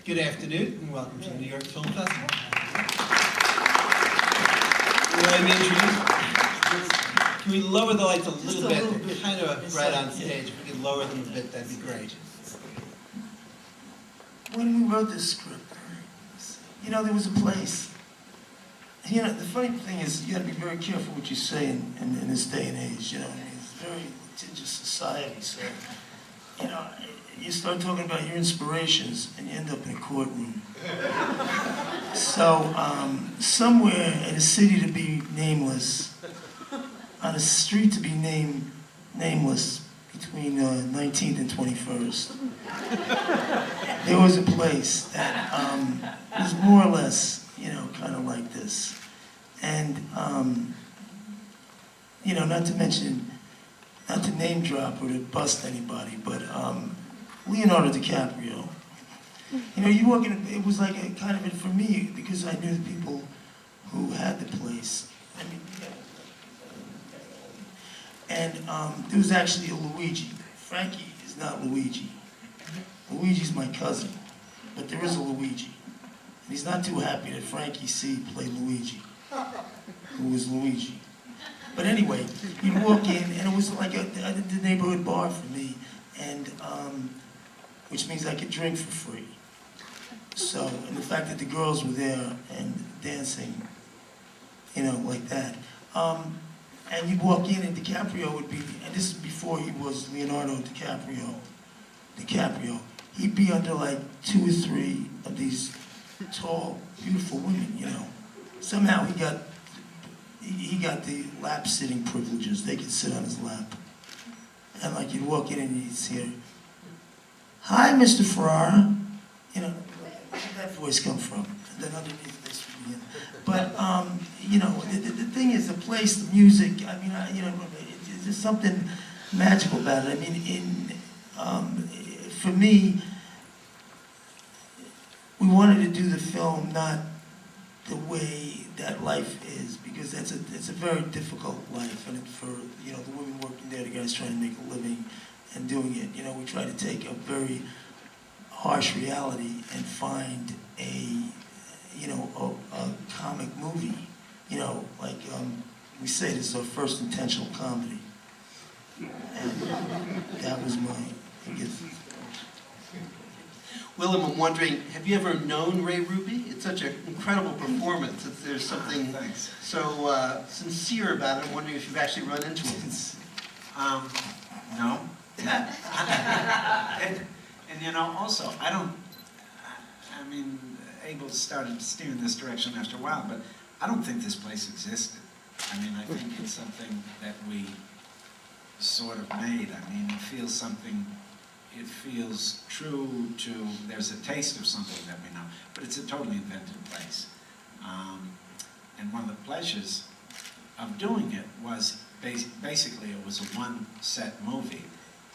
Good afternoon and welcome to the New York Film Festival. Let me introduce. Can we lower the lights a little bit? They're kind of right on stage. If we could lower them a bit, that'd be great. When we wrote this script, there was a place. And, the funny thing is, you got to be very careful what you say in this day and age. It's a very litigious society. So, you start talking about your inspirations, and you end up in a courtroom. So, somewhere in a city to be nameless, on a street to be nameless, between 19th and 21st, there was a place that was more or less, kind of like this. And, not to name drop or to bust anybody, but Leonardo DiCaprio. You walk in, it was like a kind of it for me, because I knew the people who had the place. And there was actually a Luigi. Frankie is not Luigi. Luigi's my cousin, but there is a Luigi. And he's not too happy that Frankie C played Luigi, who was Luigi. But anyway, you'd walk in, and it was like the neighborhood bar for me, and which means I could drink for free. So, and the fact that the girls were there and dancing, like that. And you'd walk in, and DiCaprio would be, and this is before he was Leonardo DiCaprio. He'd be under like 2 or 3 of these tall, beautiful women, Somehow he got the lap sitting privileges. They could sit on his lap. And like you'd walk in and you'd hear, "Hi, Mr. Ferrara." Where did that voice come from? And then underneath this would be him. But, the thing is, the place, the music, there's something magical about it. For me, we wanted to do the film not the way that life is, because it's a very difficult life, and for the women working there, the guys trying to make a living and doing it. We try to take a very harsh reality and find a comic movie. We say this is our first intentional comedy, and that was I guess. Willem, I'm wondering, have you ever known Ray Ruby? It's such an incredible performance. There's something so sincere about it. I'm wondering if you've actually run into him. No. and also, Abel started steering this direction after a while, but I don't think this place existed. I think it's something that we sort of made. It feels true to, there's a taste of something that we know, but it's a totally invented place. And one of the pleasures of doing it was, basically it was a one-set movie,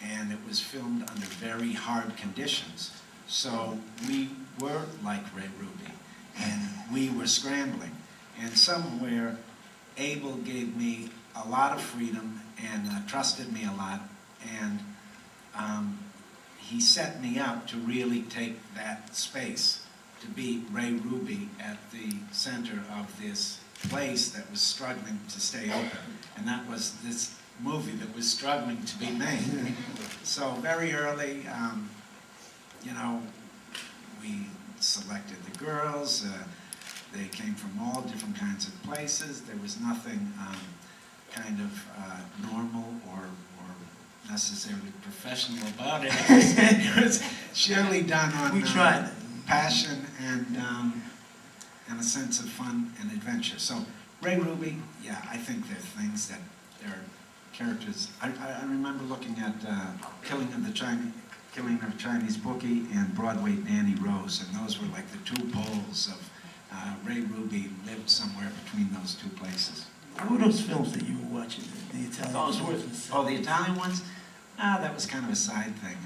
and it was filmed under very hard conditions. So we were like Ray Ruby, and we were scrambling. And somewhere, Abel gave me a lot of freedom and trusted me a lot, and he set me up to really take that space, to be Ray Ruby at the center of this place that was struggling to stay open. And that was this movie that was struggling to be made. So very early, we selected the girls. They came from all different kinds of places. There was nothing kind of normal or necessarily professional about it. It was surely done on passion and a sense of fun and adventure. So Ray Ruby, yeah, I think there are things that there are characters. I remember looking at Killing of the Chinese Bookie and Broadway Danny Rose, and those were like the 2 poles of Ray Ruby lived somewhere between those 2 places. What were those films that you were watching? The Italian ones? Oh, the Italian ones? That was kind of a side thing.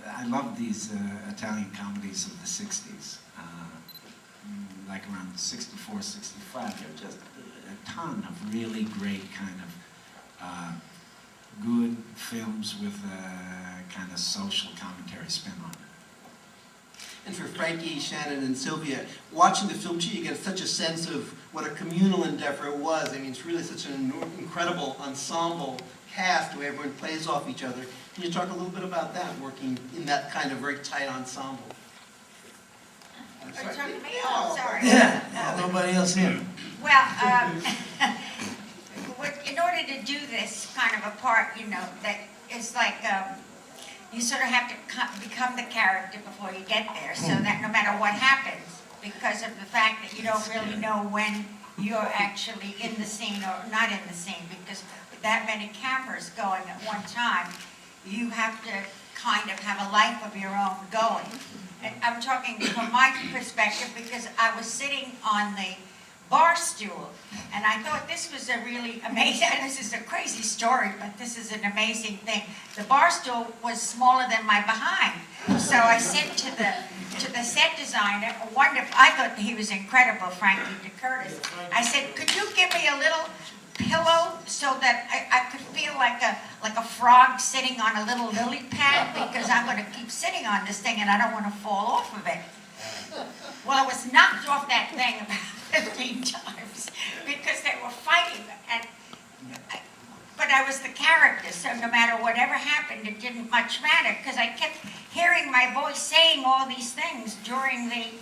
I love these Italian comedies of the 60s, like around 64, 65. There were just a ton of really great kind of good films with a kind of social commentary spin on it. And for Frankie, Shannon, and Sylvia, watching the film too, you get such a sense of what a communal endeavor it was. I mean, it's really such an incredible ensemble cast where everyone plays off each other. Can you talk a little bit about that, working in that kind of very tight ensemble? Are you talking to me? Oh, sorry. Yeah, nobody else here. Well, in order to do this kind of a part, you know, that it's like you sort of have to become the character before you get there, so that no matter what happens, because of the fact that you don't really know when you're actually in the scene or not in the scene, because with that many cameras going at one time, you have to kind of have a life of your own going. And I'm talking from my perspective because I was sitting on the bar stool, and I thought this was a really amazing, this is a crazy story, but this is an amazing thing. The bar stool was smaller than my behind, so I said to the set designer, wonderful, I thought he was incredible, Frankie DeCurtis. I said, could you give me a little pillow so that I could feel like a frog sitting on a little lily pad, because I'm going to keep sitting on this thing and I don't want to fall off of it. Well, I was knocked off that thing about 15 times because they were fighting, but I was the character, so no matter whatever happened, it didn't much matter, because I kept hearing my voice saying all these things during the,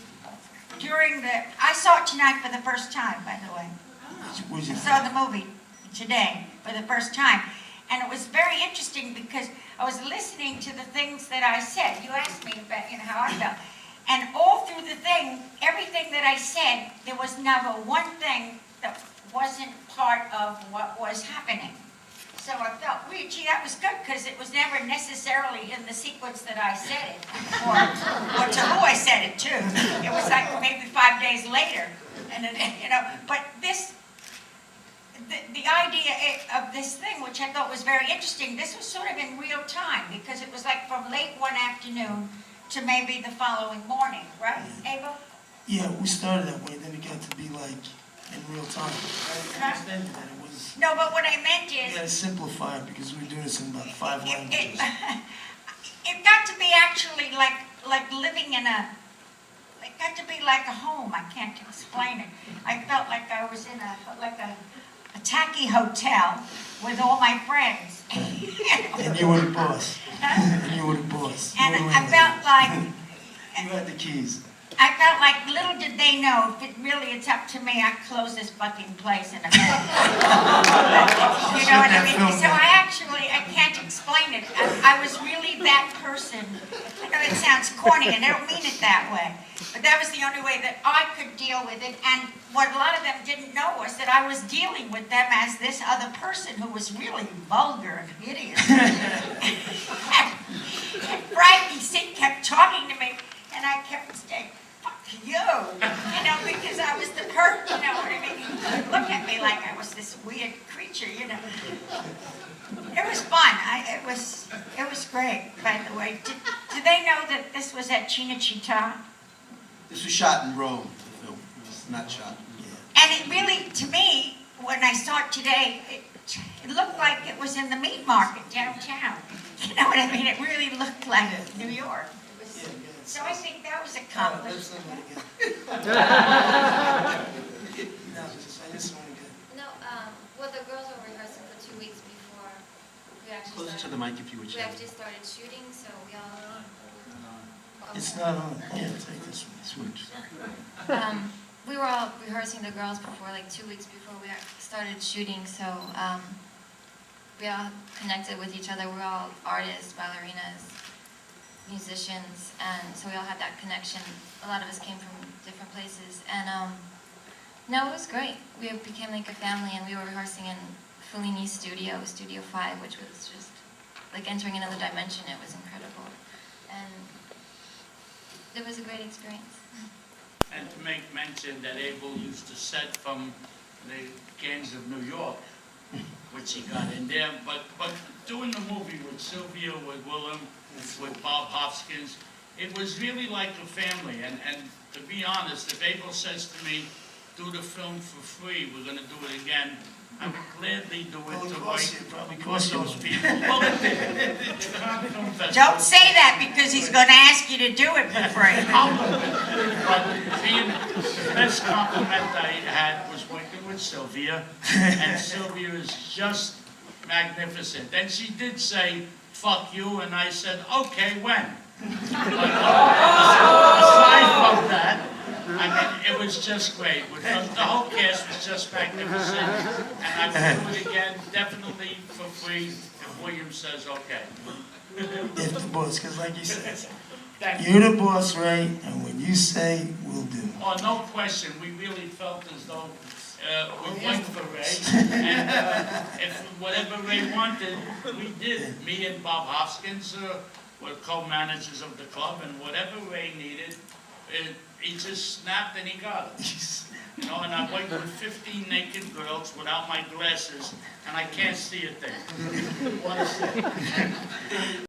I saw it tonight for the first time, by the way. I saw the movie today for the first time, and it was very interesting because I was listening to the things that I said. You asked me about, you know, how I felt. And all through the thing, everything that I said, there was never one thing that wasn't part of what was happening. So I felt, well, gee, that was good, because it was never necessarily in the sequence that I said it, or to who I said it to. It was like maybe 5 days later, and then, you know. But this, the idea of this thing, which I thought was very interesting, this was sort of in real time, because it was like from late one afternoon to maybe the following morning, right, Abel? Yeah, we started that way, then it got to be like in real time. I understand that it was. No, but what I meant is, We gotta simplify it because we're doing this in about 5 languages. it got to be actually like living in a, it got to be like a home. I can't explain it. I felt like I was in a tacky hotel with all my friends. And you were the boss. And you were the boss. And You were I in felt like, there. You had the keys. I felt like little did they know, if it really it's up to me, I'd close this fucking place in a minute. You know what I mean? So I can't explain it. I was really that person. I know it sounds corny, and I don't mean it that way. But that was the only way that I could deal with it. And what a lot of them didn't know was that I was dealing with them as this other person who was really vulgar and hideous. And Frankie kept talking to me, and I kept saying, you know, because I was the person, you know what I mean? He would look at me like I was this weird creature, you know. It was fun. It was great, by the way. Did they know that this was at Cinecittà? This was shot in Rome, the film. It was not shot. And it really, to me, when I saw it today, it looked like it was in the meat market downtown. You know what I mean? It really looked like New York. So I think that was accomplished. No, well, the girls were rehearsing for 2 weeks before we actually Closer to started. the mic if you would. We actually started shooting, so we all. It's not on. Yeah, take this one. Switch. We were all rehearsing the girls before, like 2 weeks before we started shooting, so we all connected with each other. We're all artists, ballerinas, musicians, and so we all had that connection. A lot of us came from different places, and no, it was great. We became like a family, and we were rehearsing in Fellini's studio, Studio 5, which was just like entering another dimension. It was incredible, and it was a great experience. And to make mention that Abel used to set from the gangs of New York, which he got in there, but doing the movie with Sylvia, with Willem, with Bob Hopkins, it was really like a family. And to be honest, if Abel says to me, do the film for free, we're gonna do it again, I would gladly do Well, it it to costs right you, probably for costs you. those people. Well, it did. The Cannes Film Festival. Don't say that because he's gonna ask you to do it for free. But the best compliment I had was working with Sylvia, and Sylvia is just magnificent. And she did say, "Fuck you," and I said, "Okay, when?" But, aside from that, I mean, it was just great. The whole cast was just magnificent, and I would do it again, definitely for free, if William says okay. If the boss, because like you said, Thank you. you're the boss, Ray, and when you say, we'll do. Oh, no question, we really felt as though we went for Ray, and if whatever Ray wanted, we did. Me and Bob Hoskins were co-managers of the club, and whatever Ray needed, he just snapped and he got it. You know, and I worked with 15 naked girls without my glasses, and I can't see a thing. What a